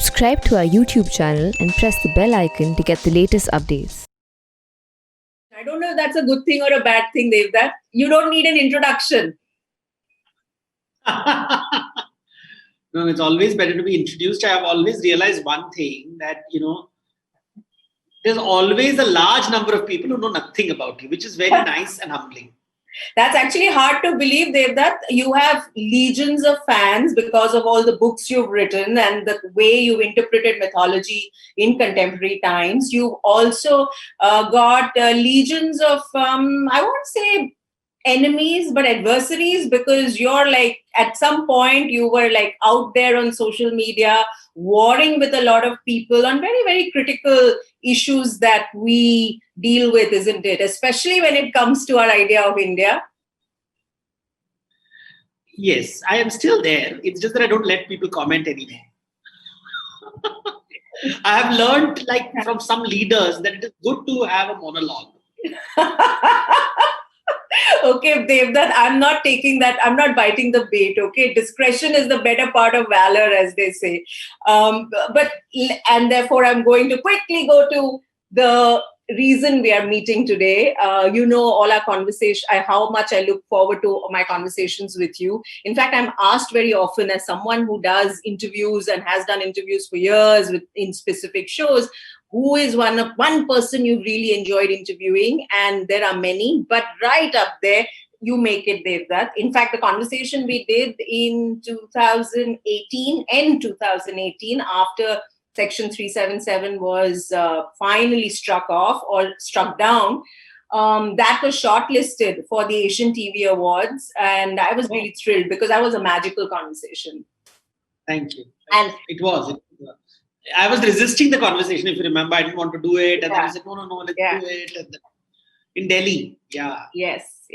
Subscribe to our YouTube channel and press the bell icon to get the latest updates. I don't know if that's a good thing or a bad thing, Devdutt. You don't need an introduction. No, it's always better to be introduced. I have always realized one thing that, there's always a large number of people who know nothing about you, which is very nice and humbling. That's actually hard to believe, Devdutt. You have legions of fans because of all the books you've written and the way you've interpreted mythology in contemporary times. You've also got legions of, I won't say enemies, but adversaries, because you're like, at some point, you were like out there on social media, warring with a lot of people on very, very critical issues that we deal with, isn't it? Especially when it comes to our idea of India. Yes, I am still there. It's just that I don't let people comment anymore. I have learned, from some leaders, that it is good to have a monologue. Okay, Devdutt, I'm not taking that. I'm not biting the bait. Okay, discretion is the better part of valor, as they say. And therefore, I'm going to quickly go to the reason we are meeting today. All our conversation, how much I look forward to my conversations with you. In fact, I'm asked very often, as someone who does interviews and has done interviews for years in specific shows, who is one person you really enjoyed interviewing? And there are many, but right up there, you make it, Devdutt. In fact, the conversation we did in 2018, after Section 377 was finally struck off or struck down, that was shortlisted for the Asian TV Awards. And I was really thrilled because that was a magical conversation. Thank you. And it was. I was resisting the conversation, if you remember. I didn't want to do it. And then I said, no, let's do it. And then, in Delhi. Yeah. Yes.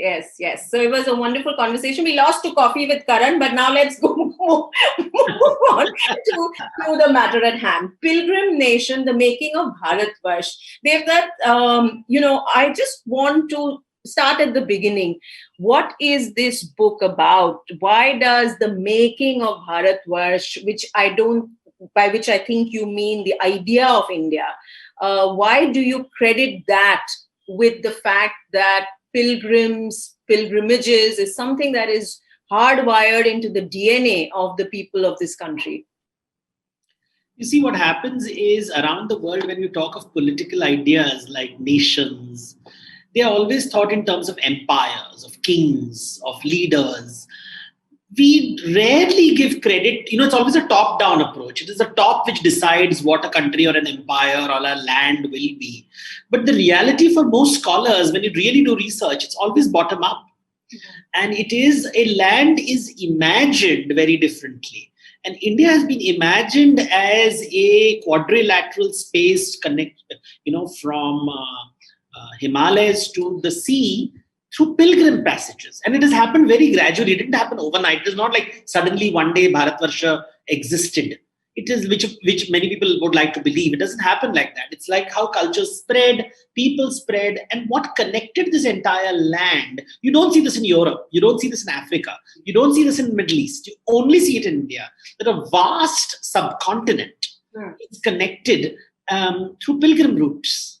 So it was a wonderful conversation. We lost to Coffee with Karan, but now let's move on to the matter at hand. Pilgrim Nation, the making of Bharatvarsh. Devdutt, I just want to start at the beginning. What is this book about? Why does the making of Bharatvarsh, by which I think you mean the idea of India, why do you credit that with the fact that pilgrimages is something that is hardwired into the DNA of the people of this country? You see, what happens is around the world, when you talk of political ideas like nations, they are always thought in terms of empires, of kings, of leaders. We rarely give credit. It's always a top-down approach. It is the top which decides what a country or an empire or a land will be. But the reality for most scholars, when you really do research, it's always bottom-up. And a land is imagined very differently. And India has been imagined as a quadrilateral space from Himalayas to the sea, through pilgrim passages. And it has happened very gradually. It didn't happen overnight. It is not like suddenly one day Bharatvarsha existed. It is which many people would like to believe. It doesn't happen like that. It's like how cultures spread, people spread, and what connected this entire land. You don't see this in Europe. You don't see this in Africa. You don't see this in the Middle East. You only see it in India. That a vast subcontinent is connected through pilgrim routes.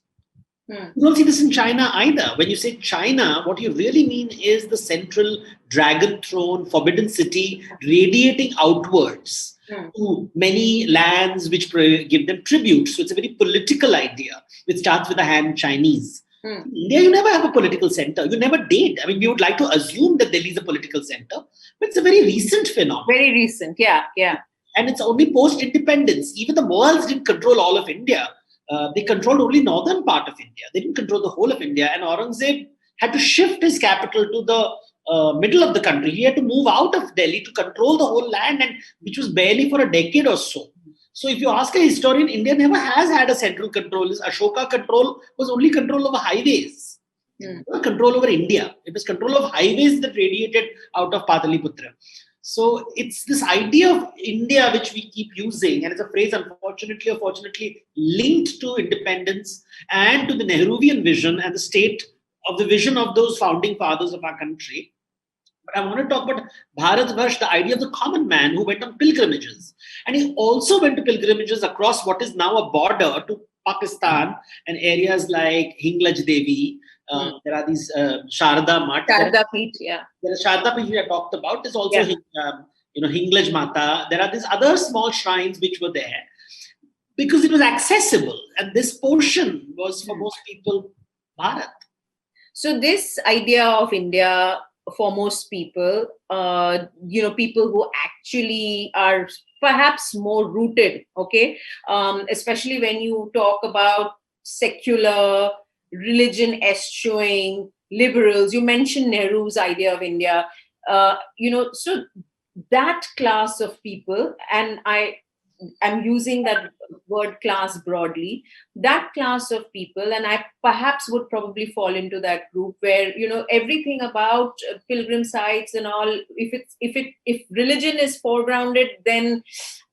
You don't see this in China either. When you say China, what you really mean is the central dragon throne, forbidden city, radiating outwards to many lands which give them tribute. So it's a very political idea, which starts with the Han Chinese. In India, you never have a political center. You never did. I mean, we would like to assume that Delhi is a political center, but it's a very recent phenomenon. Very recent, yeah. And it's only post-independence. Even the Mughals didn't control all of India. They controlled only northern part of India. They didn't control the whole of India. And Aurangzeb had to shift his capital to the middle of the country. He had to move out of Delhi to control the whole land, and which was barely for a decade or so. So if you ask a historian, India never has had a central control. Ashoka control was only control over highways. Not control over India. It was control of highways that radiated out of Pataliputra. So it's this idea of India which we keep using, and it's a phrase unfortunately or fortunately linked to independence and to the Nehruvian vision and the vision of those founding fathers of our country. But I want to talk about Bharatvarsh, the idea of the common man who went on pilgrimages. And he also went to pilgrimages across what is now a border to Pakistan and areas like Hinglaj Devi. There are these Sharda Mat. Sharda Peeth, yeah. There is Sharda Peeth we have talked about. There's also Yeah. Hinglaj Mata. There are these other small shrines which were there because it was accessible. And this portion was for most people Bharat. So this idea of India for most people, people who actually are perhaps more rooted, okay, especially when you talk about secular, religion eschewing liberals. You mentioned Nehru's idea of India, so that class of people, and I'm using that word class broadly, that class of people, and I perhaps would probably fall into that group where, everything about pilgrim sites and all, if religion is foregrounded, then,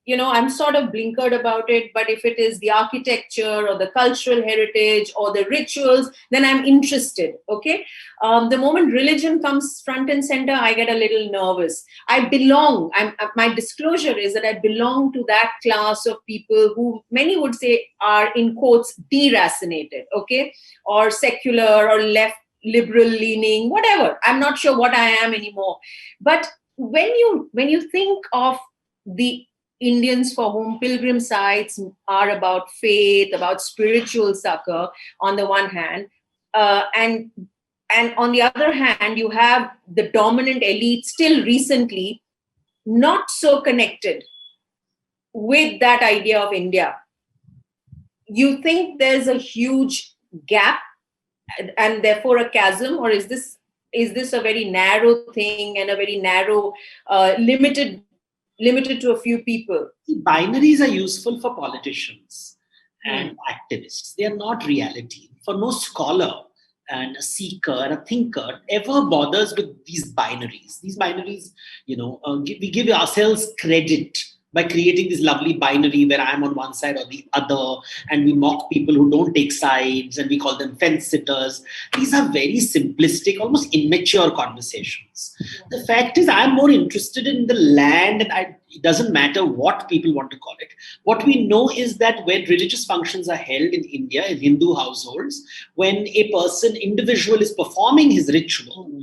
I'm sort of blinkered about it. But if it is the architecture or the cultural heritage or the rituals, then I'm interested. Okay. The moment religion comes front and center, I get a little nervous. I belong. My disclosure is that I belong to that class of people who many would say are, in quotes, deracinated. Okay. Or secular or left liberal leaning, whatever. I'm not sure what I am anymore. But when you think of the Indians for whom pilgrim sites are about faith, about spiritual succor on the one hand, and on the other hand, you have the dominant elite still recently not so connected with that idea of India. You think there's a huge gap and therefore a chasm, or is this a very narrow thing and a very narrow, limited to a few people? Binaries are useful for politicians and activists. They are not reality. For no scholar and a seeker, a thinker ever bothers with these binaries. These binaries, we give ourselves credit by creating this lovely binary where I'm on one side or the other, and we mock people who don't take sides, and we call them fence sitters. These are very simplistic, almost immature conversations. The fact is, I'm more interested in the land, and it doesn't matter what people want to call it. What we know is that when religious functions are held in India, in Hindu households, when a individual is performing his ritual,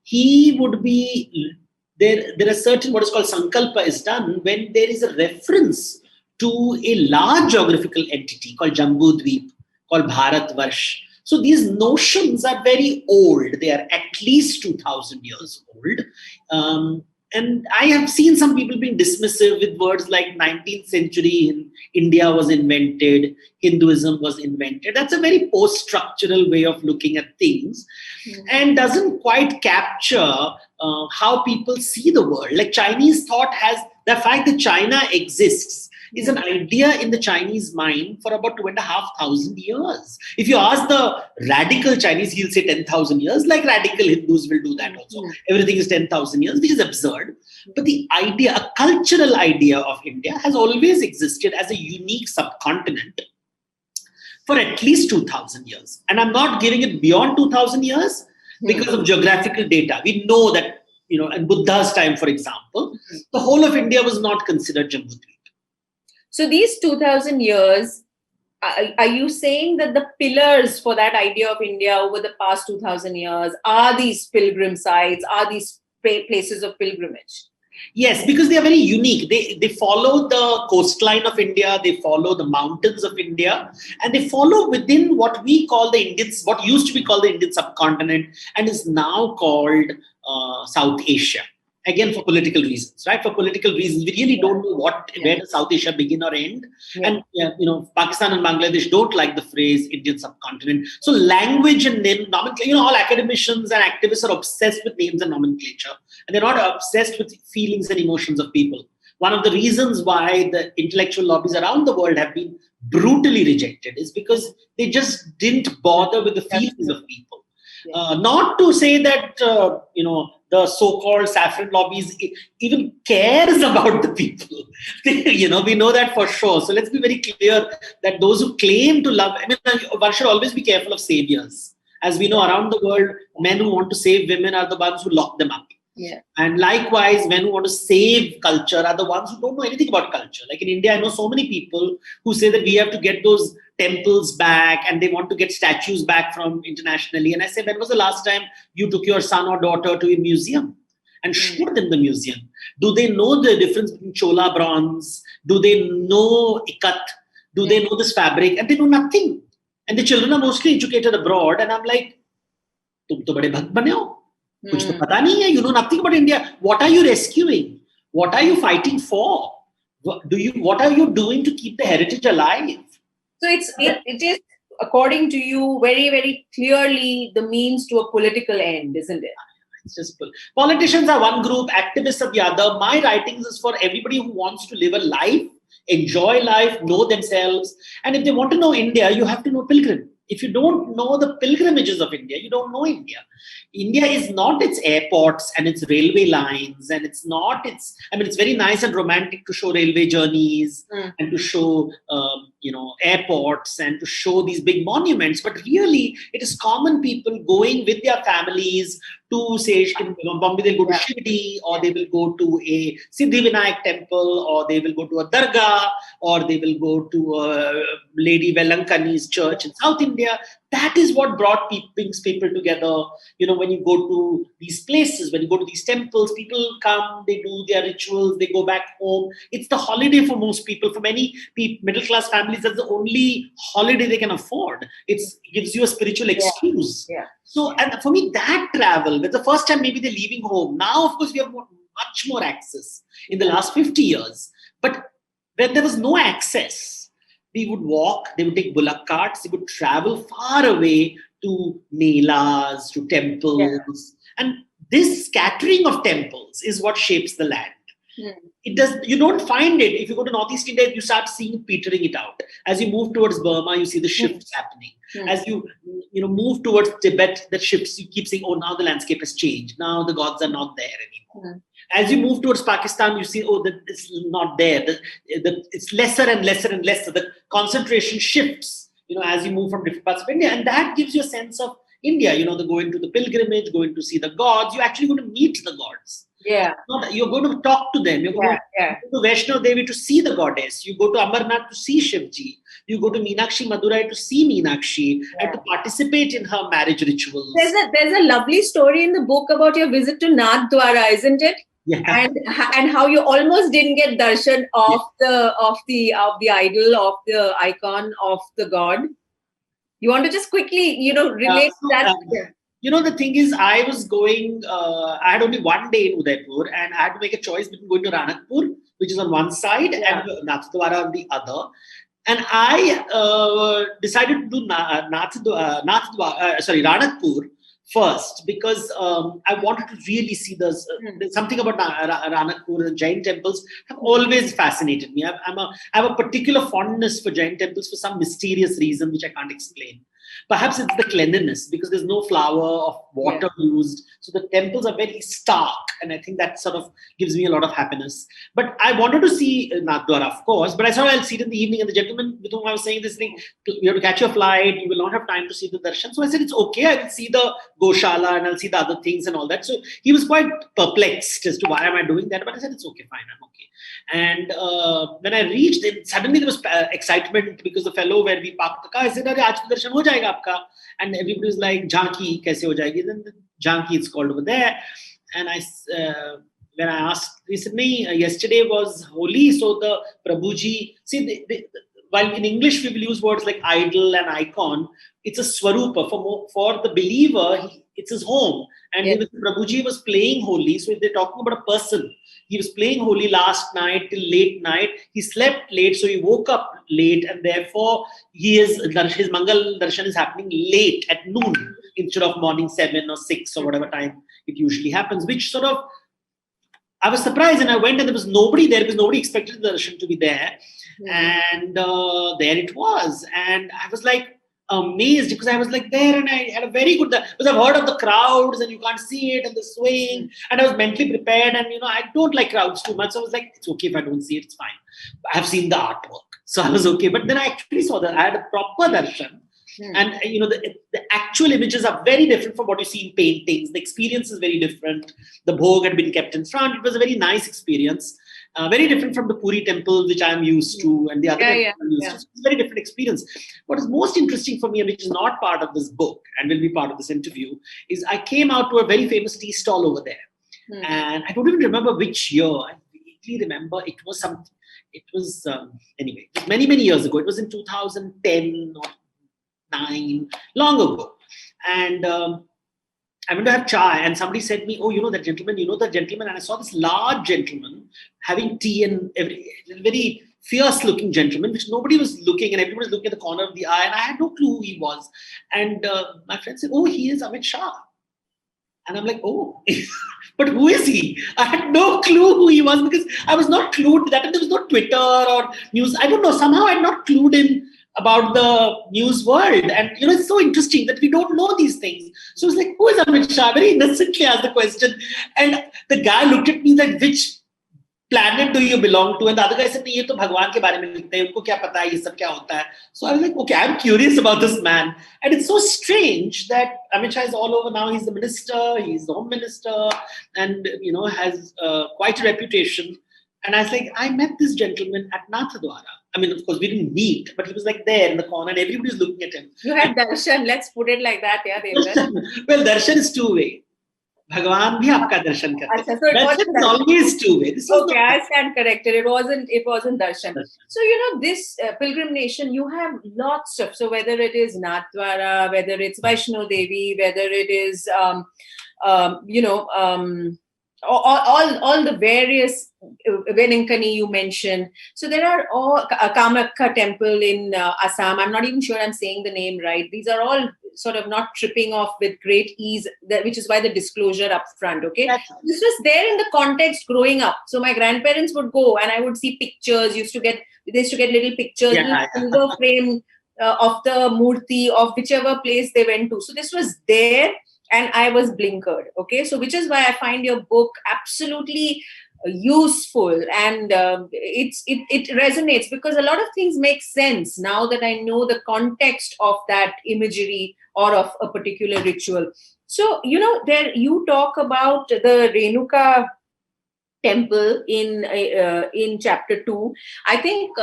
he would be... There are certain what is called sankalpa is done when there is a reference to a large geographical entity called Jambudweep, called Bharatvarsh. So these notions are very old. They are at least 2,000 years old. And I have seen some people being dismissive with words like 19th century India was invented, Hinduism was invented. That's a very post-structural way of looking at things and doesn't quite capture how people see the world. Like Chinese thought has the fact that China exists is an idea in the Chinese mind for about 2,500 years. If you ask the radical Chinese, he'll say 10,000 years, like radical Hindus will do that also. Everything is 10,000 years, which is absurd. But the idea, a cultural idea of India has always existed as a unique subcontinent for at least 2,000 years. And I'm not giving it beyond 2,000 years because of geographical data. We know that, in Buddha's time, for example, the whole of India was not considered Jambudweep. So these 2,000 years, are you saying that the pillars for that idea of India over the past 2,000 years are these pilgrim sites, are these places of pilgrimage? Yes, because they are very unique. They follow the coastline of India, they follow the mountains of India, and they follow within what we call what used to be called the Indian subcontinent and is now called South Asia. Again, for political reasons, right? For political reasons, we really don't know where does South Asia begin or end. And, Pakistan and Bangladesh don't like the phrase Indian subcontinent. So language and name, nomenclature, all academicians and activists are obsessed with names and nomenclature. And they're not obsessed with feelings and emotions of people. One of the reasons why the intellectual lobbies around the world have been brutally rejected is because they just didn't bother with the feelings of people. Not to say that, the so-called saffron lobbies even cares about the people. We know that for sure. So let's be very clear that those who claim to love, one should always be careful of saviors. As we know around the world, men who want to save women are the ones who lock them up. Yeah. And likewise, men who want to save culture are the ones who don't know anything about culture. Like in India, I know so many people who say that we have to get those temples back and they want to get statues back from internationally. And I say, when was the last time you took your son or daughter to a museum and showed them the museum? Do they know the difference between Chola bronze? Do they know ikat? Do they know this fabric? And they know nothing. And the children are mostly educated abroad. And I'm like, tum to bade bhakt bane ho. कुछ तो पता नहीं है. You know nothing about India. What are you rescuing? What are you fighting for? What are you doing to keep the heritage alive? So it is, according to you, very, very clearly the means to a political end, isn't it? It's just politicians are one group, activists are the other. My writings is for everybody who wants to live a life, enjoy life, know themselves. And if they want to know India, you have to know Pilgrim. If you don't know the pilgrimages of India, you don't know India. India is not its airports and its railway lines, and it's not its. I mean, it's very nice and romantic to show railway journeys and to show, airports and to show these big monuments. But really, it is common people going with their families to, say, in Bombay, they'll go to Shirdi, or they will go to a Siddhivinayak temple, or they will go to a dargah, or they will go to Lady Velankani's church in South India. That is what brings people together. You know, when you go to these places, when you go to these temples, people come, they do their rituals, they go back home. It's the holiday for most people. For many middle-class families, that's the only holiday they can afford. It gives you a spiritual excuse. Yeah. So, and for me, that travel, that's the first time maybe they're leaving home. Now, of course, we have much more access in the last 50 years. But when there was no access, they would walk, they would take bullock carts, they would travel far away to melas, to temples. Yeah. And this scattering of temples is what shapes the land. You don't find it. If you go to Northeast India, you start seeing petering it out. As you move towards Burma, you see the shifts happening. As you move towards Tibet, the shifts, you keep saying, oh, now the landscape has changed. Now the gods are not there anymore. As you move towards Pakistan, you see, oh, it's not there. It's lesser and lesser and lesser. The concentration shifts, as you move from different parts of India. And that gives you a sense of India. The going to the pilgrimage, going to see the gods. You're actually going to meet the gods. Yeah. You're going to talk to them. You're going to go to Vaishno Devi to see the goddess. You go to Amarnath to see Shivji. You go to Meenakshi Madurai to see Meenakshi and to participate in her marriage rituals. There's a lovely story in the book about your visit to Nath Dwara, isn't it? Yeah. And how you almost didn't get darshan of the idol, of the icon, of the god. You want to just quickly, relate to that? The thing is, I was going, I had only one day in Udaipur and I had to make a choice between going to Ranakpur, which is on one side, and Nath Dwara on the other. And I decided to do Ranakpur first because I wanted to really see there's something about Ranakpur and Jain temples have always fascinated me. I have a particular fondness for Jain temples for some mysterious reason which I can't explain. Perhaps it's the cleanliness because there's no flower or water used. So the temples are very stark. And I think that sort of gives me a lot of happiness. But I wanted to see Nath Dwara, of course. But I thought I'll see it in the evening. And the gentleman with whom I was saying this thing, you have to catch your flight. You will not have time to see the darshan. So I said, it's okay. I will see the Goshala and I'll see the other things and all that. So he was quite perplexed as to why am I doing that. But I said, it's okay, fine, I'm okay. And when I reached, suddenly there was excitement because the fellow where we parked the car, I said, aaj to darshan ho jayega aapka. And everybody was like, Jhanki, kaise ho jayegi? Then the Jhanki, it's called over there. And when I asked, he said, yesterday was Holi, so the Prabhuji, see, while in English we will use words like idol and icon, it's a swarupa. For the believer, it's his home. And Prabhuji was playing Holi, so they're talking about a person. He was playing Holi last night till late night. He slept late, so he woke up late, and therefore his Mangal Darshan is happening late at noon instead of morning 7 or 6 or whatever time it usually happens, which sort of, I was surprised, and I went and there was nobody there because nobody expected the darshan to be there. And there it was. And I was like amazed because I was like there and I had a very good, because I've heard of the crowds and you can't see it and the swaying, and I was mentally prepared, and I don't like crowds too much. So I was like, it's okay if I don't see it, it's fine. I have seen the artwork. So I was okay. But then I actually saw that I had a proper darshan. And the actual images are very different from what you see in paintings. The experience is very different. The bhog had been kept in front. It was a very nice experience. Very different from the Puri temple, which I'm used to, and the other temples I'm used to. It's a very different experience. What is most interesting for me, and which is not part of this book and will be part of this interview, is I came out to a very famous tea stall over there. And I don't even remember which year. I vaguely remember it was something. It was, anyway, it was many, many years ago. It was in 2010 or 9, long ago. And I went to have chai, and somebody said to me, "Oh, you know that gentleman, And I saw this large gentleman having tea, and very fierce-looking gentleman, which nobody was looking, and everybody was looking at the corner of the eye, and I had no clue who he was. And my friend said, "Oh, he is Amit Shah." And I'm like, "Oh, but who is he?" I had no clue who he was because I was not clued. That there was no Twitter or news. I don't know. Somehow I had not clued in about the news world. And, it's so interesting that we don't know these things. So it's like, who is Amit Shah? Very innocently asked the question. And the guy looked at me like, which planet do you belong to? And the other guy said, "Ye to Bhagwan ke bare mein likhte hain, unko kya pata hai, ye sab kya hota hai?" So I was like, okay, I'm curious about this man. And it's so strange that Amit Shah is all over now. He's the minister, he's the home minister, and, has quite a reputation. And I was like, I met this gentleman at Nathadwara. I mean, of course, we didn't meet, but he was like there in the corner and everybody's looking at him. You had darshan, let's put it like that, Devdutt. Well, darshan is two-way. Bhagwan bhi aapka darshan karte. So darshan is always two-way. Okay, I stand corrected. It wasn't darshan. So, this Pilgrim Nation, you have lots of, so whether it is Nathdwara, whether it's Vaishno Devi, whether it is, all the various Veninkani you mentioned. So there are all Kamakya temple in Assam. I'm not even sure I'm saying the name right. These are all sort of not tripping off with great ease, which is why the disclosure up front. Okay, this was there in the context growing up. So my grandparents would go, and I would see pictures. They used to get little pictures, silver frame of the murti of whichever place they went to. So this was there. And I was blinkered. Okay, so which is why I find your book absolutely useful, and it resonates because a lot of things make sense now that I know the context of that imagery or of a particular ritual. So there you talk about the Renuka temple in chapter 2. I think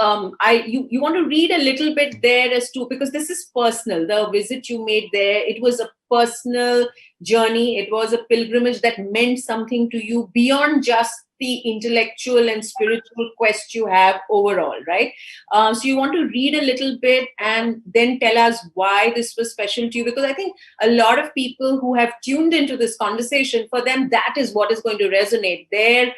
you want to read a little bit there as to, because this is personal. The visit you made there, it was a personal journey. It was a pilgrimage that meant something to you beyond just the intellectual and spiritual quest you have overall, right? So you want to read a little bit and then tell us why this was special to you, because I think a lot of people who have tuned into this conversation, for them that is what is going to resonate. Their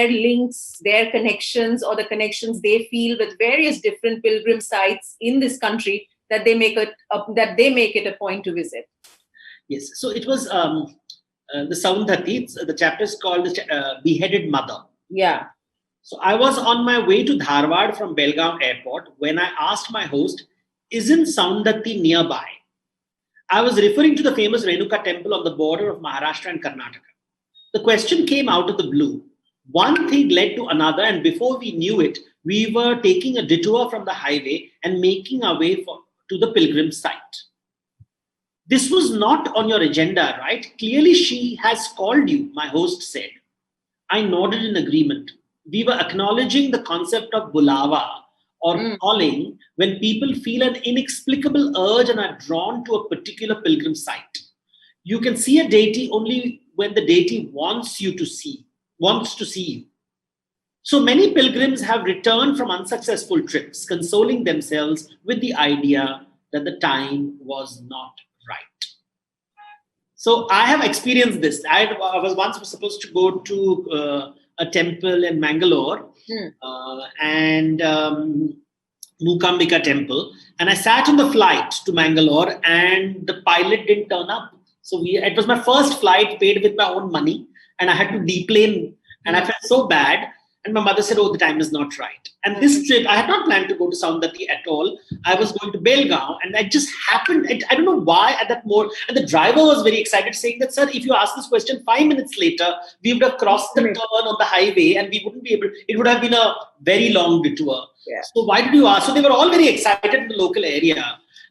links, their connections, or the connections they feel with various different pilgrim sites in this country, that they make it a point to visit. Yes, so it was the Saundhati. The chapter is called Beheaded Mother. Yeah. So I was on my way to Dharwad from Belgaum Airport when I asked my host, "Isn't Saundhati nearby?" I was referring to the famous Renuka temple on the border of Maharashtra and Karnataka. The question came out of the blue. One thing led to another, and before we knew it, we were taking a detour from the highway and making our way to the pilgrim site. "This was not on your agenda, right? Clearly she has called you," my host said. I nodded in agreement. We were acknowledging the concept of bulawa, or calling, when people feel an inexplicable urge and are drawn to a particular pilgrim site. You can see a deity only when the deity wants to see you. So many pilgrims have returned from unsuccessful trips, consoling themselves with the idea that the time was not right. So I have experienced this. I was once supposed to go to a temple in Mangalore and Mukambika temple, and I sat on the flight to Mangalore and the pilot didn't turn up. So it was my first flight, paid with my own money, and I had to deplane, and I felt so bad. And my mother said, "Oh, the time is not right." And this trip, I had not planned to go to Saundhati at all. I was going to Belgaum, and that just happened. I don't know why at that moment. And the driver was very excited, saying that, "Sir, if you ask this question 5 minutes later, we would have crossed the turn on the highway, and we wouldn't be able. It would have been a very long detour." Yeah. So why did you ask? So they were all very excited in the local area.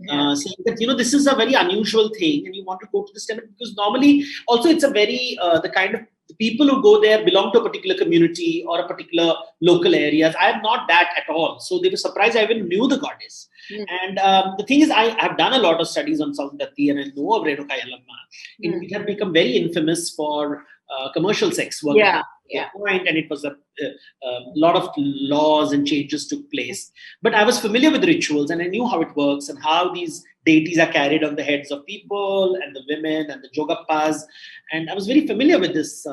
saying that, this is a very unusual thing and you want to go to this temple, because normally also it's a very, the kind of the people who go there belong to a particular community or a particular local areas. I am not that at all. So they were surprised I even knew the goddess. And the thing is, I have done a lot of studies on Saundatti and I know of Renuka Yellamma. It had become very infamous for commercial sex work. Point, and it was a lot of laws and changes took place. But I was familiar with the rituals and I knew how it works and how these deities are carried on the heads of people and the women and the jogappas. And I was very familiar with this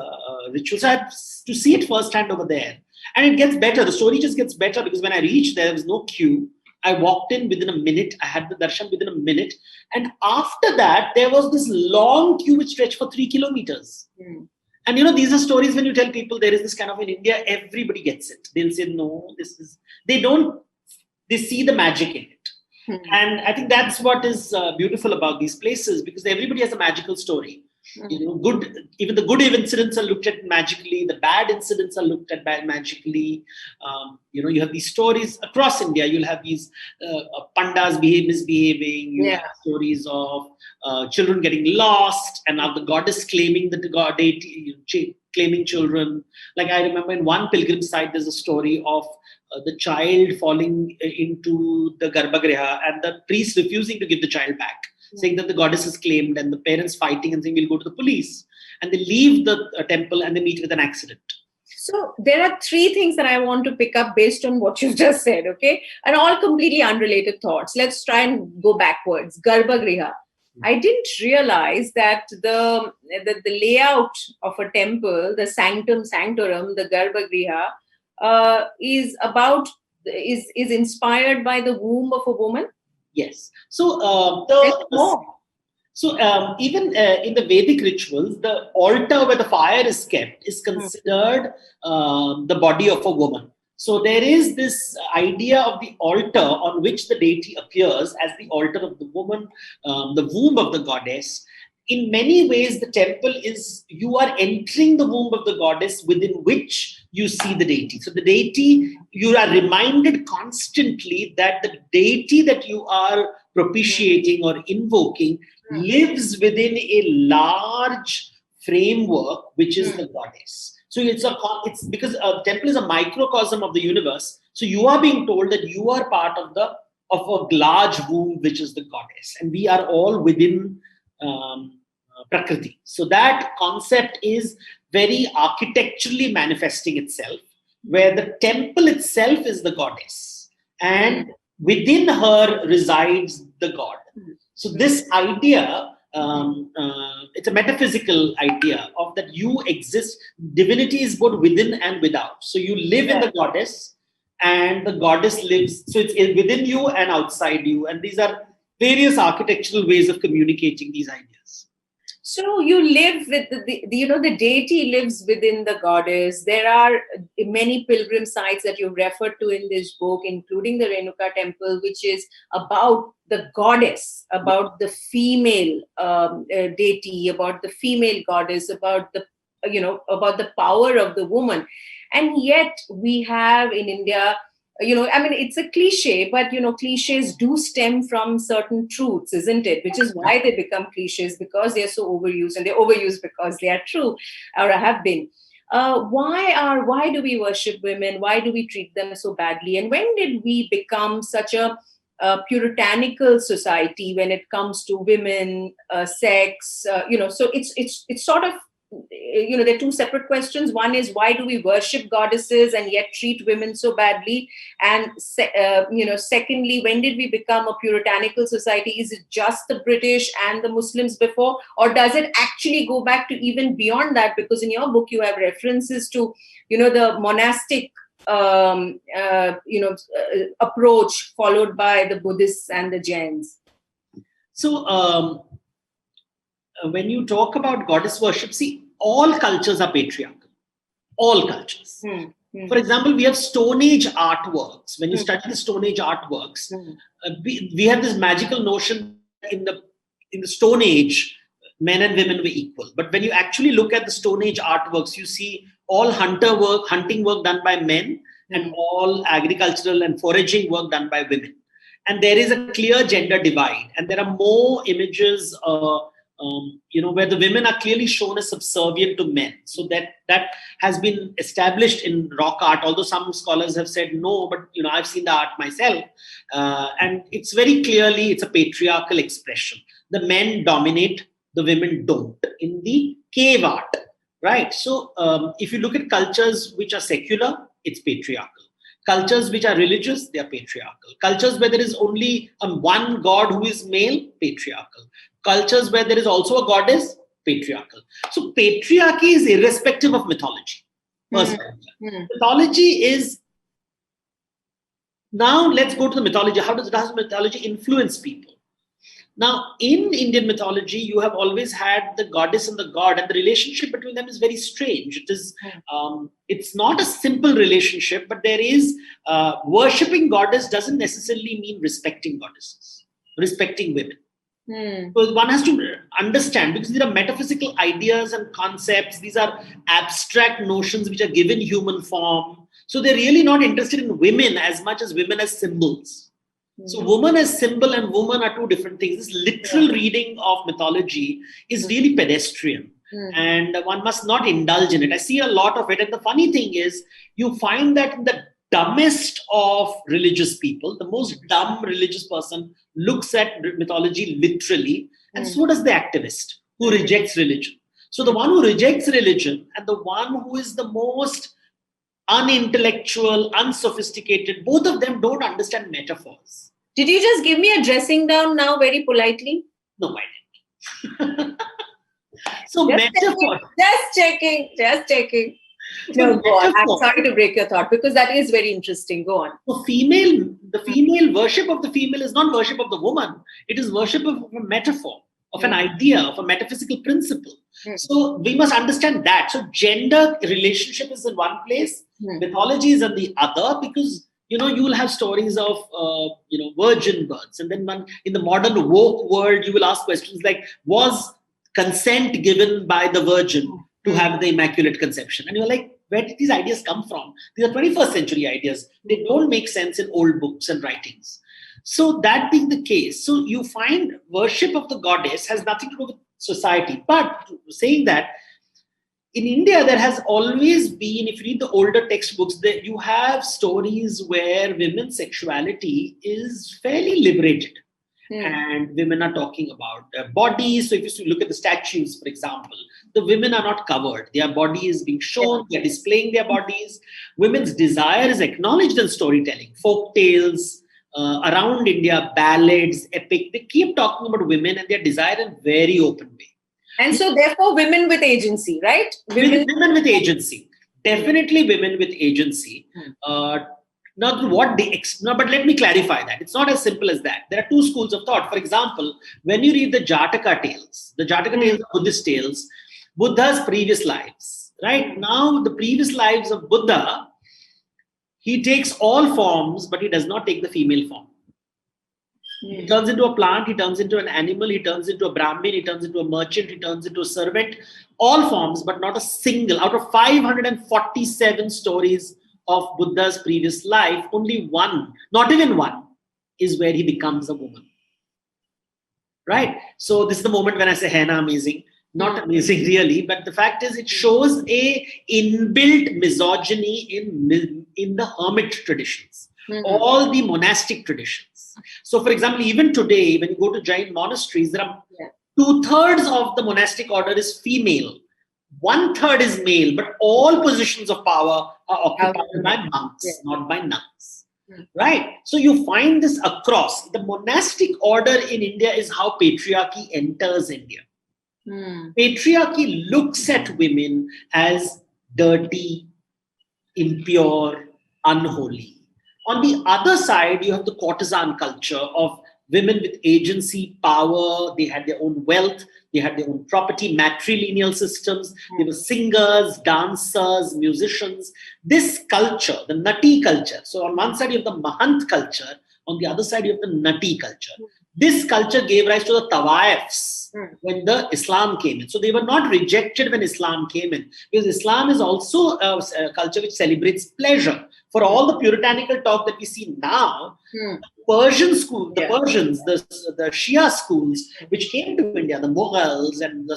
ritual. So I had to see it firsthand over there. And it gets better. The story just gets better because when I reached there was no queue. I walked in within a minute. I had the darshan within a minute. And after that, there was this long queue which stretched for 3 kilometers. And these are stories when you tell people there is this kind of, in India, everybody gets it. They'll say, no, they see the magic in it. And I think that's what is beautiful about these places, because everybody has a magical story. Even the good incidents are looked at magically. The bad incidents are looked at magically. You have these stories across India. You'll have these pandas misbehaving. You have stories of children getting lost, and now the goddess claiming claiming children. Like I remember in one pilgrim site, there's a story of the child falling into the Garbhagriha and the priest refusing to give the child back, saying that the goddess is claimed, and the parents fighting and saying we'll go to the police. And they leave the temple and they meet with an accident. So there are 3 things that I want to pick up based on what you've just said, okay? And all completely unrelated thoughts. Let's try and go backwards. Garbhagriha. I didn't realize that the layout of a temple, the sanctum sanctorum, the Garbhagriha, is inspired by the womb of a woman. Yes. So even in the Vedic rituals, the altar where the fire is kept is considered the body of a woman. So there is this idea of the altar on which the deity appears as the altar of the woman, the womb of the goddess. In many ways, the temple is, you are entering the womb of the goddess within which you see the deity. So the deity, you are reminded constantly that the deity that you are propitiating or invoking lives within a large framework, which is the goddess. So it's because a temple is a microcosm of the universe. So you are being told that you are part of a large womb, which is the goddess, and we are all within Prakriti. So that concept is very architecturally manifesting itself, where the temple itself is the goddess, and within her resides the god. So this idea, it's a metaphysical idea of that you exist. Divinity is both within and without. So you live in the goddess, and the goddess lives. So it's within you and outside you. And these are various architectural ways of communicating these ideas. So you live with the deity lives within the goddess. There are many pilgrim sites that you referred to in this book, including the Renuka temple, which is about the goddess, about the female deity, about the female goddess, about the power of the woman. And yet we have in India, it's a cliche, but, cliches do stem from certain truths, isn't it? Which is why they become cliches, because they're so overused, and they're overused because they are true or have been. Why do we worship women? Why do we treat them so badly? And when did we become such a puritanical society when it comes to women, sex? So it's sort of, there are 2 separate questions. One is, why do we worship goddesses and yet treat women so badly? And secondly, when did we become a puritanical society? Is it just the British and the Muslims before, or does it actually go back to even beyond that? Because in your book you have references to the monastic approach followed by the Buddhists and the Jains. So when you talk about goddess worship, see, all cultures are patriarchal. All cultures. For example, we have Stone Age artworks. When you study the Stone Age artworks, we have this magical notion in the Stone Age, men and women were equal. But when you actually look at the Stone Age artworks, you see all hunting work done by men, and all agricultural and foraging work done by women. and there is a clear gender divide, and there are more images, where the women are clearly shown as subservient to men. So that has been established in rock art, although some scholars have said no, but I've seen the art myself, and it's very clearly it's a patriarchal expression. The men dominate, the women don't in the cave art, right? So if you look at cultures which are secular, it's patriarchal. Cultures which are religious, they are patriarchal. Cultures where there is only one god who is male, patriarchal. Cultures where there is also a goddess, patriarchal. So patriarchy is irrespective of mythology. Mythology is... Now let's go to the mythology. How does mythology influence people? Now, in Indian mythology, you have always had the goddess and the god, and the relationship between them is very strange. It is, it's not a simple relationship, but there is worshipping goddess doesn't necessarily mean respecting goddesses, respecting women. So one has to understand, because these are metaphysical ideas and concepts. These are abstract notions which are given human form. So they're really not interested in women as much as women as symbols. So woman as symbol and woman are two different things. This literal reading of mythology is really pedestrian, and one must not indulge in it. I see a lot of it. And the funny thing is, you find that in the dumbest of religious people, the most dumb religious person looks at mythology literally, and so does the activist who rejects religion. So the one who rejects religion and the one who is the most unintellectual, unsophisticated, both of them don't understand metaphors. Did you just give me a dressing down now very politely? No, I didn't. So metaphor. Just checking. No, go on. I'm sorry to break your thought, because that is very interesting. Go on. So the female worship of the female is not worship of the woman. It is worship of a metaphor, of an idea, of a metaphysical principle. So we must understand that. So gender relationship is in one place, mythology is in the other, because you will have stories of virgin births, and then in the modern woke world, you will ask questions like, was consent given by the virgin to have the immaculate conception? And you're like, where did these ideas come from? These are 21st century ideas. They don't make sense in old books and writings. So that being the case, so you find worship of the goddess has nothing to do with society. But saying that, in India, there has always been, if you read the older textbooks, that you have stories where women's sexuality is fairly liberated. And women are talking about their bodies. So if you look at the statues, for example, the women are not covered. Their body is being shown. They're displaying their bodies. Women's desire is acknowledged in storytelling. Folk tales around India, ballads, epic, they keep talking about women and their desire in very open way. And so therefore women with agency, right? Women with agency. Definitely women with agency. But let me clarify that. It's not as simple as that. There are two schools of thought. For example, when you read the Jataka tales are Buddhist tales, Buddha's previous lives, right? Now, the previous lives of Buddha, he takes all forms, but he does not take the female form. He turns into a plant, he turns into an animal, he turns into a Brahmin, he turns into a merchant, he turns into a servant. All forms, but not a single. Out of 547 stories of Buddha's previous life, only one, not even one, is where he becomes a woman. Right? So this is the moment when I say henna amazing. Not amazing really, but the fact is it shows a inbuilt misogyny in the hermit traditions, all the monastic traditions. So for example, even today, when you go to Jain monasteries, there are 2/3 of the monastic order is female. 1/3 is male, but all positions of power are occupied by monks, not by nuns. Right? So you find this across. The monastic order in India is how patriarchy enters India. Patriarchy looks at women as dirty, impure, unholy. On the other side, you have the courtesan culture of women with agency, power. They had their own wealth. They had their own property, matrilineal systems. They were singers, dancers, musicians. This culture, the nutty culture. So on one side, you have the Mahant culture. On the other side, you have the nutty culture. This culture gave rise to the tawaifs when the Islam came in. So they were not rejected when Islam came in, because Islam is also a culture which celebrates pleasure. For all the puritanical talk that we see now, Persian school, the Persians, the Shia schools which came to India, the Mughals and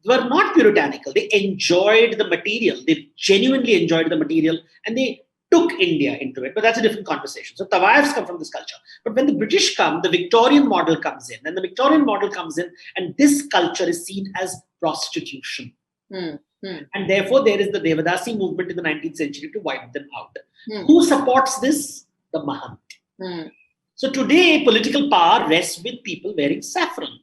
were not puritanical. They enjoyed the material. They genuinely enjoyed the material, and they took India into it. But that's a different conversation. So tawaifs come from this culture. But when the British come, the Victorian model comes in. And the Victorian model comes in, and this culture is seen as prostitution. And therefore, there is the Devdassi movement in the 19th century to wipe them out. Who supports this? The Mahant. So today, political power rests with people wearing saffron.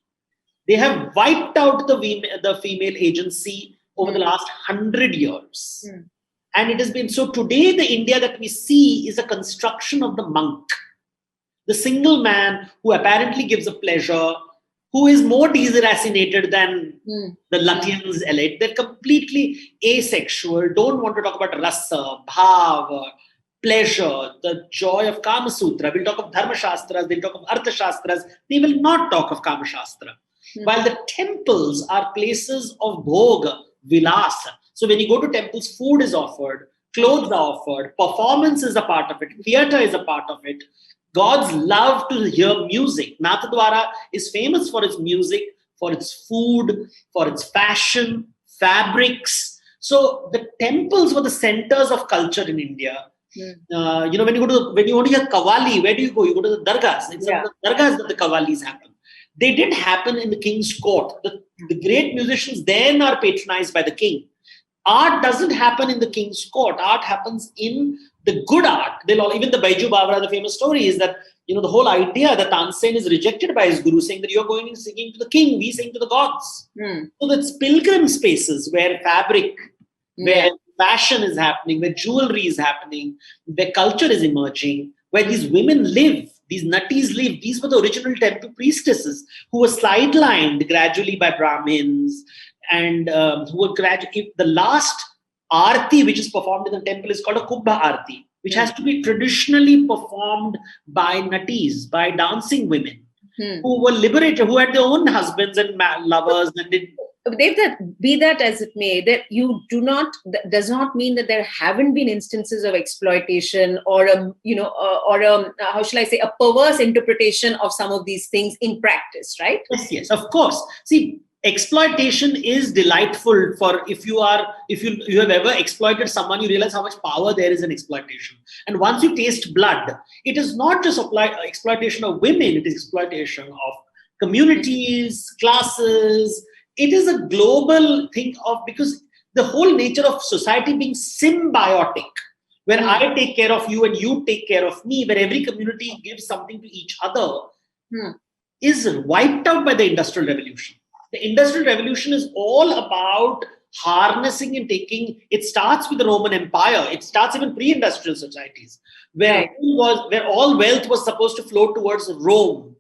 They have wiped out the female agency over the last 100 years. And it has been, so today the India that we see is a construction of the monk. The single man who apparently gives a pleasure, who is more deracinated than the Latvians elite. They're completely asexual, don't want to talk about rasa, bhava, pleasure, the joy of Kama Sutra. We'll talk of Dharma Shastras, they'll talk of Artha Shastras. They will not talk of Kama Shastra. While the temples are places of bhoga, vilasa. So when you go to temples, food is offered, clothes are offered, performance is a part of it, theater is a part of it. Gods love to hear music. Nathdwara is famous for its music, for its food, for its fashion, fabrics. So the temples were the centers of culture in India. When you want to hear Qawwali, where do you go? You go to the dargahs. It's the dargahs that the Qawwalis happen. They didn't happen in the king's court. The great musicians then are patronized by the king. Art doesn't happen in the king's court. Art happens in the good art. Even the Baiju Bawra, the famous story is that, the whole idea that Tansen is rejected by his guru, saying that you're going and singing to the king, we sing to the gods. So that's pilgrim spaces where fabric, where fashion is happening, where jewelry is happening, where culture is emerging, where these women live, these natties live. These were the original temple priestesses who were sidelined gradually by Brahmins, and who were gradually. The last arti which is performed in the temple is called a Kubha arti, which has to be traditionally performed by natties, by dancing women who were liberated, who had their own husbands and lovers, and did. Be that as it may, that you do not, that does not mean that there haven't been instances of exploitation or how shall I say, a perverse interpretation of some of these things in practice, right? Yes, of course. See, exploitation is delightful for if you have ever exploited someone, you realize how much power there is in exploitation. And once you taste blood, it is not just exploitation of women, it is exploitation of communities, classes. It is a global thing because the whole nature of society being symbiotic, where I take care of you and you take care of me, where every community gives something to each other, is wiped out by the Industrial Revolution. The Industrial Revolution is all about harnessing and taking. It starts with the Roman Empire. It starts even pre-industrial societies, where all wealth was supposed to flow towards Rome.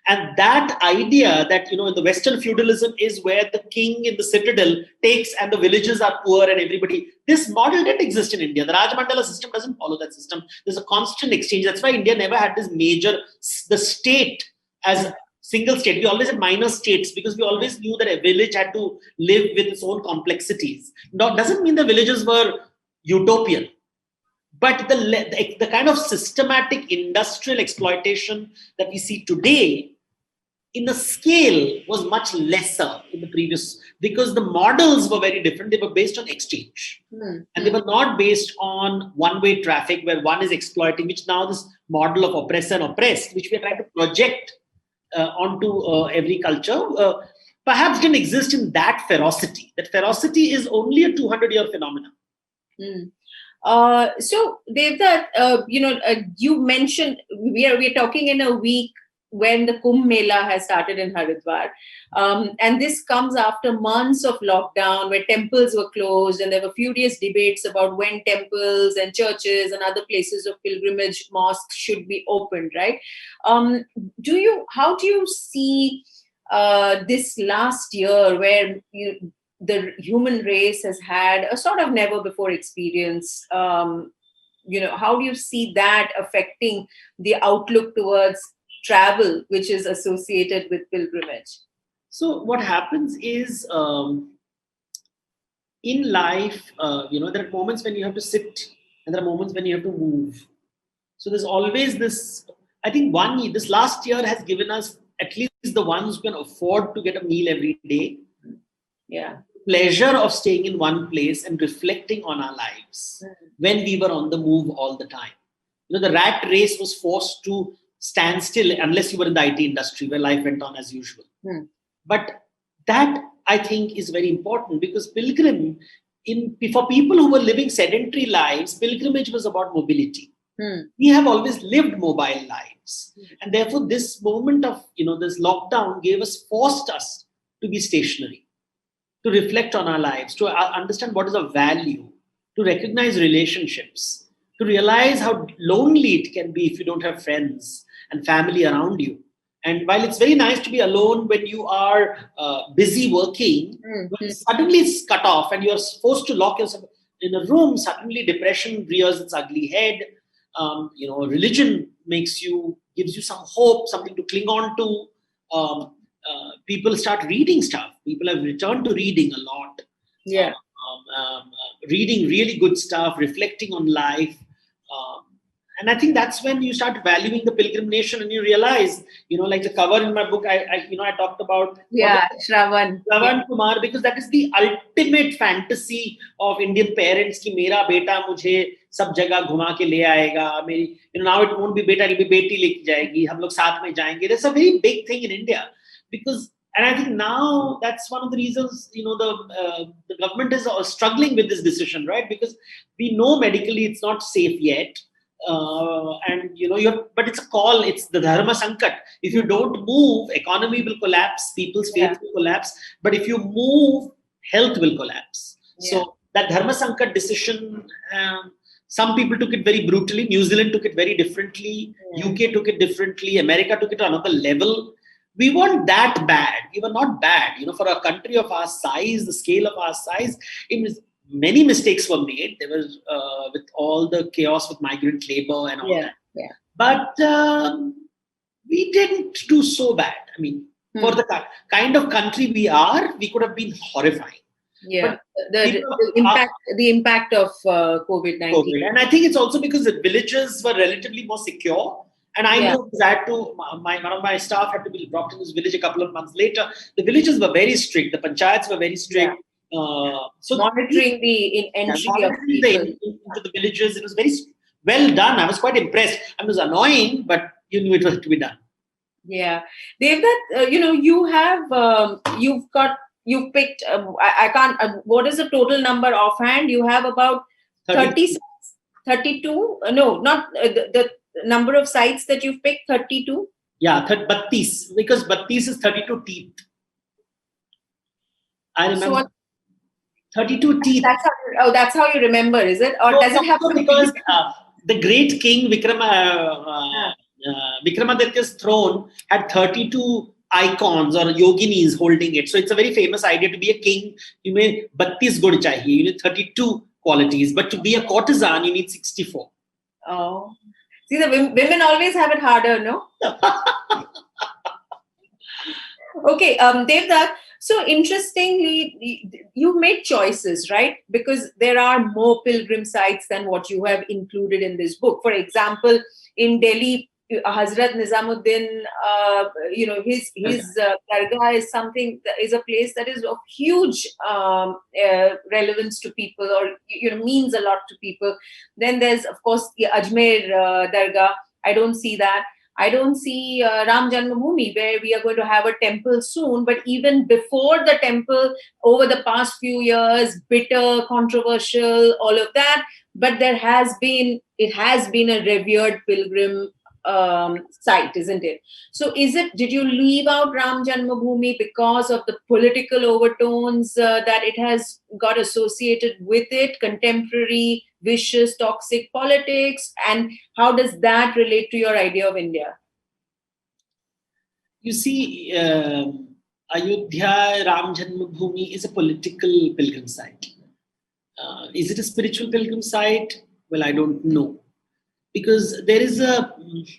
And that idea that, in the Western feudalism is where the king in the citadel takes and the villages are poor and everybody. This model didn't exist in India. The Rajmandala system doesn't follow that system. There's a constant exchange. That's why India never had this the state as a single state. We always had minor states because we always knew that a village had to live with its own complexities. Now, it doesn't mean the villages were utopian. But the kind of systematic industrial exploitation that we see today in the scale was much lesser in the previous, because the models were very different. They were based on exchange. And they were not based on one-way traffic where one is exploiting, which now this model of oppressor and oppressed, which we are trying to project onto every culture, perhaps didn't exist in that ferocity. That ferocity is only a 200-year phenomenon. So Devdutt, you mentioned we're talking in a week when the Kumbh Mela has started in Haridwar, and this comes after months of lockdown where temples were closed, and there were furious debates about when temples and churches and other places of pilgrimage, mosques should be opened. Right? How do you see this last year where the human race has had a sort of never before experience? How do you see that affecting the outlook towards travel which is associated with pilgrimage? So what happens is, in life, there are moments when you have to sit, and there are moments when you have to move. So there's always this. I think this last year has given us, at least the ones who can afford to get a meal every day, Yeah. pleasure of staying in one place and reflecting on our lives when we were on the move all the time. The rat race was forced to stand still unless you were in the IT industry where life went on as usual. But that, I think, is very important, because for people who were living sedentary lives, pilgrimage was about mobility. We have always lived mobile lives. And therefore, this moment of, this lockdown forced us to be stationary, to reflect on our lives, to understand what is of value, to recognize relationships, to realize how lonely it can be if you don't have friends and family around you. And while it's very nice to be alone when you are busy working, when suddenly it's cut off and you're forced to lock yourself in a room, suddenly depression rears its ugly head. Religion gives you some hope, something to cling on to. People start reading stuff. People have returned to reading a lot. Yeah. Reading really good stuff, reflecting on life. And I think that's when you start valuing the Pilgrim Nation, and you realize, like the cover in my book, I talked about Shravan Kumar, because that is the ultimate fantasy of Indian parents ki mera beta mujhe sab jagah ghuma ke le aayega. Now it won't be beta, it'll be beti leke jayegi. Hum log saath mein jayenge. That's a very big thing in India, and I think now that's one of the reasons, the government is struggling with this decision, right? Because we know medically it's not safe yet. But it's a call. It's the dharma sankat. If you don't move, economy will collapse, people's faith will collapse. But if you move, health will collapse. So that dharma sankat decision, some people took it very brutally. New Zealand took it very differently. UK took it differently. America took it to another level. We weren't that bad. We were not bad. For a country of our size, the scale of our size, many mistakes were made. There was with all the chaos with migrant labor and all that. Yeah. But we didn't do so bad. For the kind of country we are, we could have been horrifying. Yeah, the impact of COVID-19. And I think it's also because the villages were relatively more secure. And I moved that to one of my staff had to be brought to this village a couple of months later. The villages were very strict. The panchayats were very strict. So monitoring the entry of people into the villages, it was very well done. I was quite impressed. It was annoying, but you knew it was to be done. Yeah, Devdutt, you've picked. I can't. What is the total number offhand? You have about 32. No, not the number of sites that you've picked. 32. Yeah, 32, because 32 is 32 teeth. I remember. 32 teeth. That's how you remember, is it? Or does it have to because the great king Vikramaditya's throne had 32 icons or yoginis holding it. So it's a very famous idea. To be a king, you may 32 gud chahiye. You need 32 qualities. But to be a courtesan, you need 64. Oh. See, the women always have it harder, no? Okay, Devdutt. So interestingly, you've made choices, right? Because there are more pilgrim sites than what you have included in this book. For example, in Delhi, Hazrat Nizamuddin, his dargah is a place that is of huge relevance to people, or means a lot to people. Then there's, of course, the Ajmer dargah. I don't see that. I don't see Ram Janmabhoomi, where we are going to have a temple soon. But even before the temple, over the past few years, bitter, controversial, all of that. But it has been a revered pilgrim site, isn't it? So did you leave out Ram Janmabhoomi because of the political overtones that it has got associated with it, contemporary, vicious, toxic politics? And how does that relate to your idea of India? You see, Ayodhya, Ram Janmabhoomi is a political pilgrim site. Is it a spiritual pilgrim site? Well, I don't know. Because there is a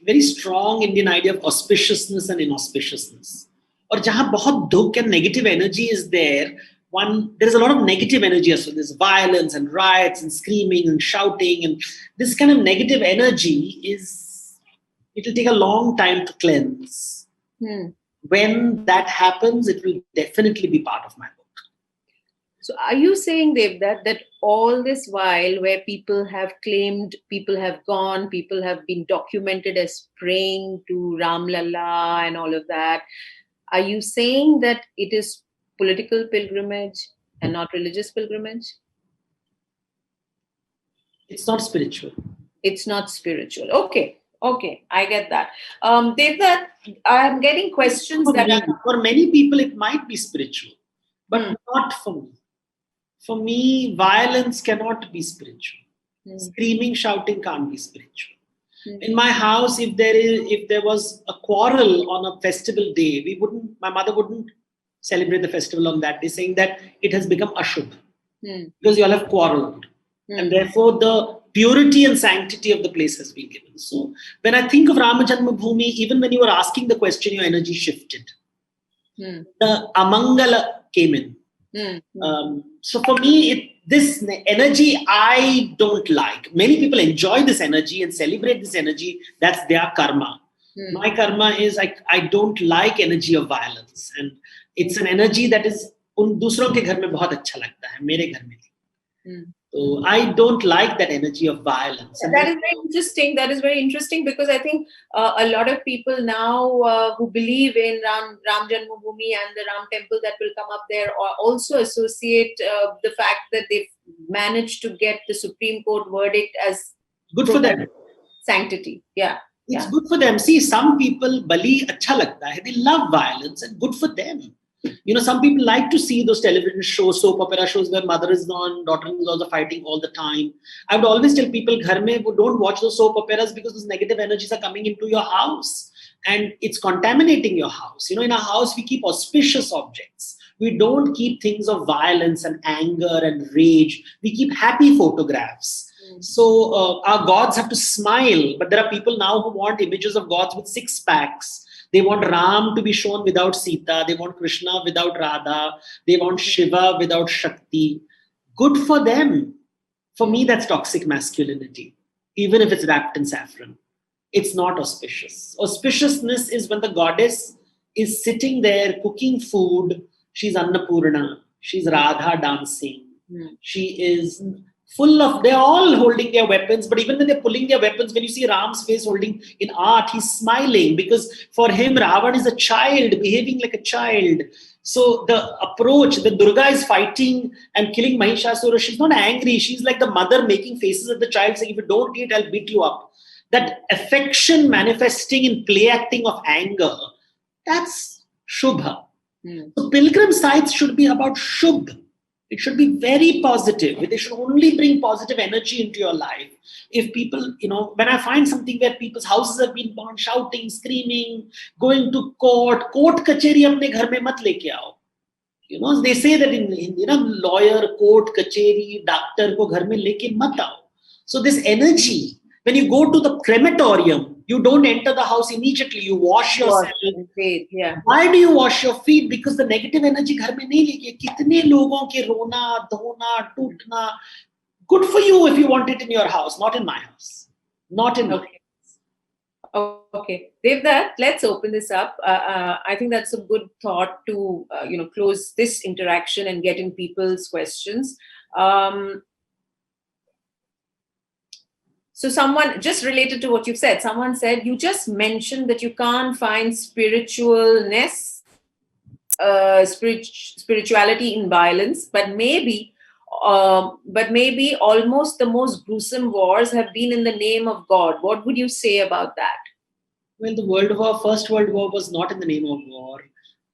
very strong Indian idea of auspiciousness and inauspiciousness. Or jahan bahut dukh and negative energy is there, there's a lot of negative energy as well. There's violence and riots and screaming and shouting, and this kind of negative energy it'll take a long time to cleanse. When that happens, it will definitely be part of my book. So are you saying, Devdutt, that all this while where people have claimed, people have gone, people have been documented as praying to Ram Lalla and all of that, are you saying that it is political pilgrimage and not religious pilgrimage? It's not spiritual. It's not spiritual. Okay, I get that. Devdutt, I'm getting questions for many people it might be spiritual, but not for me. For me, violence cannot be spiritual. Screaming, shouting can't be spiritual. In my house, if there was a quarrel on a festival day, my mother wouldn't celebrate the festival on that day, saying that it has become ashubh because you all have quarreled, and therefore the purity and sanctity of the place has been given. So when I think of Rama Janmabhoomi, even when you were asking the question, your energy shifted. The amangala came in. So for me, this energy I don't like. Many people enjoy this energy and celebrate this energy. That's their karma. My karma is I don't like energy of violence, and it's an energy that is उन दूसरों के घर में बहुत अच्छा लगता है, मेरे घर में नहीं. So I don't like that energy of violence. And that is very interesting. That is very interesting because I think a lot of people now who believe in Ram Janmabhoomi and the Ram temple that will come up there also associate the fact that they've managed to get the Supreme Court verdict as good for them. Sanctity. Yeah. It's good for them. See, some people, Bali, acha lagta hai. They love violence and good for them. You know, some people like to see those television shows, soap opera shows where mother is on, daughter-in-laws are fighting all the time. I would always tell people, ghar mein, don't watch those soap operas because those negative energies are coming into your house and it's contaminating your house. You know, in our house, we keep auspicious objects. We don't keep things of violence and anger and rage. We keep happy photographs. So our gods have to smile, but there are people now who want images of gods with six packs. They want Ram to be shown without Sita. They want Krishna without Radha. They want Shiva without Shakti. Good for them. For me, that's toxic masculinity, even if it's wrapped in saffron. It's not auspicious. Auspiciousness is when the goddess is sitting there cooking food. She's Annapurna. She's Radha dancing. She is full of, they're all holding their weapons, but even when they're pulling their weapons, when you see Ram's face holding in art, he's smiling because for him, Ravan is a child, behaving like a child. So the approach, the Durga is fighting and killing Mahishasura, she's not angry. She's like the mother making faces at the child saying, if you don't eat, I'll beat you up. That affection manifesting in play acting of anger, that's Shubha. So pilgrim sites should be about Shubh. It should be very positive. They should only bring positive energy into your life. If people, you know, when I find something where people's houses have been burned, shouting, screaming, going to court kacheri apne ghar mein mat leke aao. You know, they say that in you know, lawyer, court, kacheri, doctor ko ghar mein leke mat aao. So this energy, when you go to the crematorium, you don't enter the house immediately. You wash yourself. Yeah. Why do you wash your feet? Because the negative energy ghar mein nahi leke. Kitne logon ke rona, dhona, tootna. Good for you if you want it in your house, not in my house. Not in my house. Okay. Devdutt, let's open this up. I think that's a good thought to close this interaction and get in people's questions. So someone, just related to what you've said, someone said, you just mentioned that you can't find spiritualness, spirituality in violence, but maybe almost the most gruesome wars have been in the name of God. What would you say about that? Well, the First World War was not in the name of war.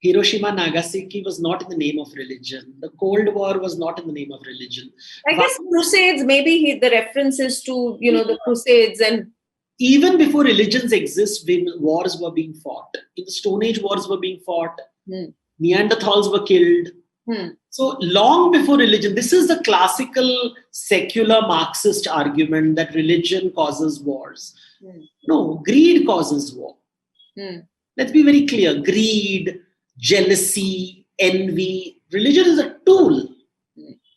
Hiroshima, Nagasaki was not in the name of religion. The Cold War was not in the name of religion. I guess Crusades, maybe the references to, the Crusades and... Even before religions exist, wars were being fought. In the Stone Age, wars were being fought. Neanderthals were killed. So long before religion, this is the classical secular Marxist argument that religion causes wars. No, greed causes war. Let's be very clear. Greed, jealousy, envy. Religion is a tool.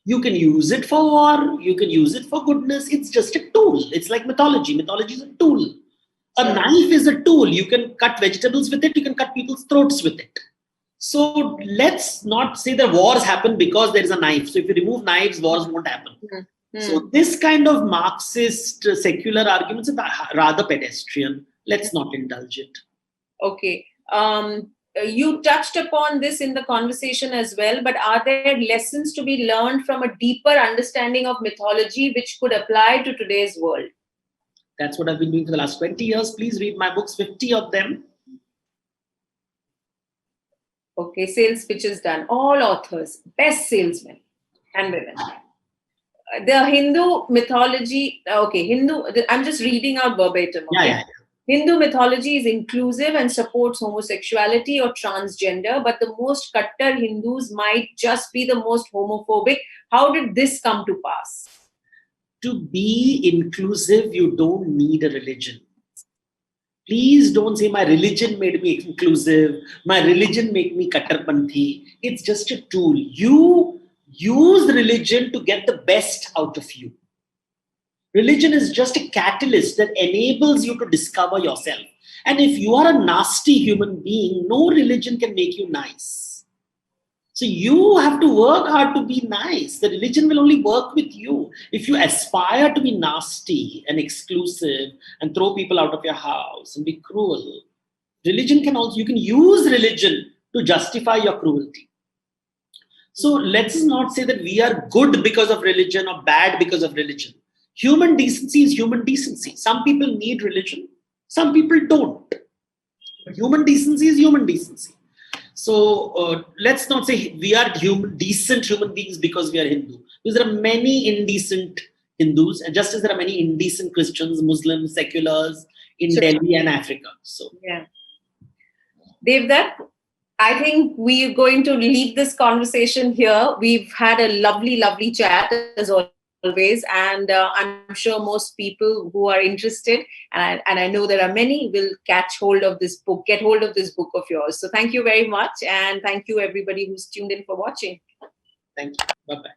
You can use it for war. You can use it for goodness. It's just a tool. It's like mythology. Mythology is a tool. A knife is a tool. You can cut vegetables with it. You can cut people's throats with it. So let's not say that wars happen because there is a knife. So if you remove knives, wars won't happen. So this kind of Marxist secular arguments are rather pedestrian. Let's not indulge it. Okay. You touched upon this in the conversation as well, but are there lessons to be learned from a deeper understanding of mythology which could apply to today's world? That's what I've been doing for the last 20 years. Please read my books, 50 of them. Okay, sales pitch is done. All authors, best salesmen and women. The Hindu mythology, I'm just reading out verbatim. Okay? Yeah. Hindu mythology is inclusive and supports homosexuality or transgender, but the most Kattar Hindus might just be the most homophobic. How did this come to pass? To be inclusive, you don't need a religion. Please don't say my religion made me inclusive, my religion made me Kattarpanthi. It's just a tool. You use religion to get the best out of you. Religion is just a catalyst that enables you to discover yourself. And if you are a nasty human being, no religion can make you nice. So you have to work hard to be nice. The religion will only work with you. If you aspire to be nasty and exclusive and throw people out of your house and be cruel, religion can also, you can use religion to justify your cruelty. So let's not say that we are good because of religion or bad because of religion. Human decency is human decency. Some people need religion, some people don't. Human decency is human decency. So let's not say we are decent human beings because we are Hindu. Because there are many indecent Hindus, and just as there are many indecent Christians, Muslims, seculars in Delhi and Africa. So yeah, Devdutt, I think we are going to leave this conversation here. We've had a lovely chat as always, and I'm sure most people who are interested, and I know there are many, will get hold of this book of yours. So thank you very much, and thank you everybody who's tuned in for watching. Thank you. Bye-bye.